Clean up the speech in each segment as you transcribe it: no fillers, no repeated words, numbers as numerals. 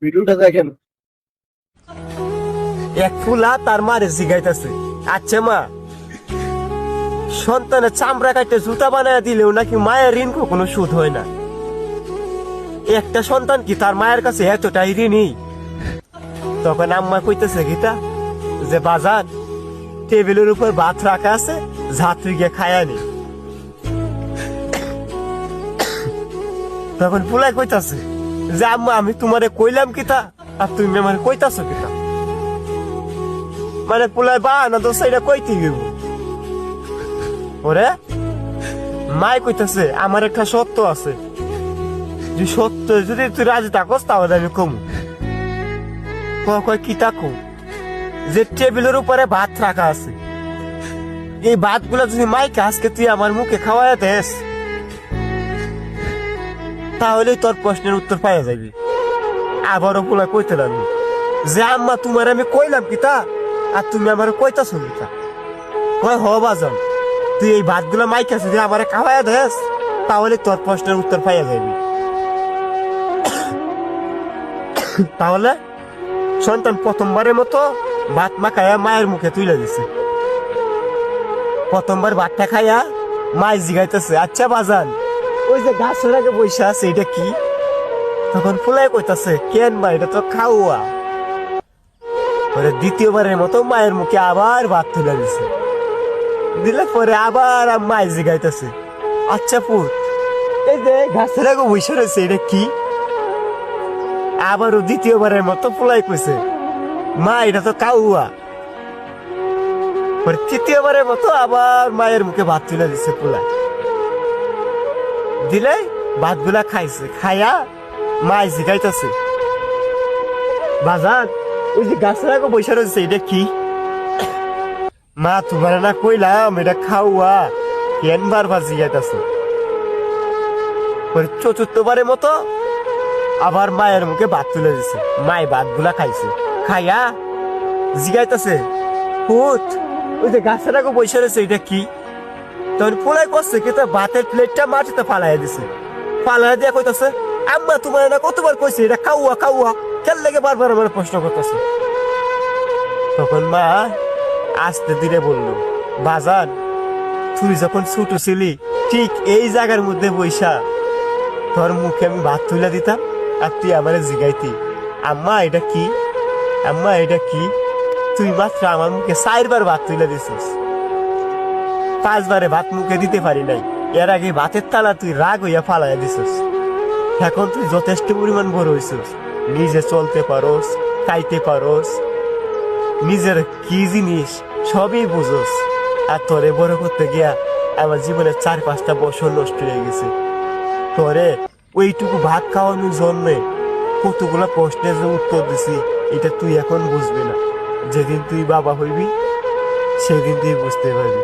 ভিডিওটা দেখেন। এক ফুলা তার মারে জিগাইতেছে, আচ্ছা মা, সন্তানের চামড়া কাটতে জুতা বানায় দিলেও নাকি মায়ের ঋণ কখনো শোধ হয় না। একটা সন্তান কি তার মায়ের কাছে এতটাই ঋণী? তখন আম্মা কইতেছে গীতা যে বাজান, টেবিলের উপর ভাত রাখা আছে, ঝাঁতুই গিয়ে খায়ানি। তখন ফুলাই কইতাছে যে আম্মা, আমি তোমারে কইলাম কিতা আর তুমি আমার কইতাছো কিতা? মানে পুলাই বা না তো সেইটা কইতে গেব ওরে। মাই কইতাছে আমার একটা সত্য আছে, যে সত্য যদি তুই রাজি থাকস তাহলে আমি কমু। কয় কি তাকো? যে টেবিলের উপরে ভাত রাখা আছে, এই ভাত গুলা যদি মাইকে আজকে তুই আমার মুখে খাওয়াই দেস, তাহলে তোর প্রশ্নের উত্তর পাওয়া যাবি। আবারও পুলা কইতে লাগলো যে আম্মা, তোমার আমি কইলাম কিতা আর তুমি আমার কইতাছো কিতা? কয় হ বাজান, তুই এই ভাতগুলো মাইকা যদি আমার খাওয়াই দেস, তাহলে তোর প্রশ্নের উত্তর পাইয়া যাবি। তাহলে সন্তান প্রথমবারের মতো ভাত মাখাইয়া মায়ের মুখে তুলে দিছে। প্রথমবার ভাতটা খাইয়া মাই জিগাইতেছে, আচ্ছা বাজান, ওই যে গাছের আগে বসে আছে এটা কি? তখন ফুলাই কইতাছে, কেন বা, এটা তো খাওয়া। পরে দ্বিতীয়বারের মতো মায়ের মুখে আবার ভাত তুলে দিছে। দিলে পরে আবার মাই জিগাইতেছে, আচ্ছা পুত, এই যে গাছের আগে বসে রয়েছে এটা কি? আবারও দ্বিতীয়বারের মতো ফুলাই কইছে, মা এটা তো কাউয়া। পরে তৃতীয়বারের মতো আবার মায়ের মুখে ভাত তুলে দিছে ফুলাই। দিলে ভাত গুলা খাইছে, খাইয়া মাই জিগাইতেছে, বাজার, ওই যে গাছের আগে বসে রয়েছে এটা কি? মা, তোমার না কইলাম এটা খাওয়া, কেন বারবার জিগাইতেছে? চতুর্থবারের মতো আবার মায়ের মুখে ভাত তুলে দিছে। মাই ভাত গুলা খাইছে, খাইয়া জিগাইতেছে, পুত, ওই যে গাছের আগে বসে রয়েছে এটা কি? তখন পোলাই করছে কি, তার ভাতের প্লেটটা মাটিতে ফালাই দিছে। ফালাই দিয়ে কইতাছে, আম্মা, তোমার না কতবার কইছে এটা খাওয়া খাওয়া, কেন লেগে বারবার আমার প্রশ্ন করতেছে? তখন মা আস্তে ধীরে বলল, বাজান, তুই যখন ছোট ছিলি ঠিক এই জায়গার মধ্যে বইসা তোর মুখে আমি ভাত তুলে দিতাম আর তুই আমারে জিগাইতি, আম্মা এটা কি, আম্মা এটা কি? তুই মাত্র আমার মুখে 4 বার ভাত তুলে দিছিস, 5 বারে ভাত মুখে দিতে পারি নাই। এর আগে ভাতের তালা তুই রাগ হইয়া ফালাইয়া দিছিস। এখন তুই যথেষ্ট পরিমাণ বড় হইছিস, নিজে চলতে পারোস, খাইতে পারোস, নিজের কি জিনিস সবই বুঝোস। আর তোরে বড় করতে গিয়া আমার জীবনের 4-5টা বছর নষ্ট হয়ে গেছে। তোরে ওইটুকু ভাত খাওয়ানোর জন্যে কতগুলা প্রশ্নের যে উত্তর দিছি, এটা তুই এখন বুঝবি না। যেদিন তুই বাবা হইবি সেদিন তুই বুঝতে পারবি।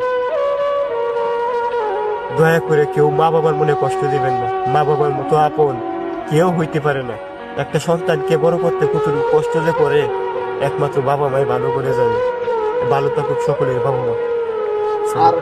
দয়া করে কেউ মা বাবার মনে কষ্ট দিবেন না। মা বাবার মতো আপন কেউ হইতে পারে না। একটা সন্তানকে বড় করতে কতটুকু কষ্ট যে করে একমাত্র বাবা মাই ভালো করে জানে। ভালো থাকুক সকলের বাবা মা। আর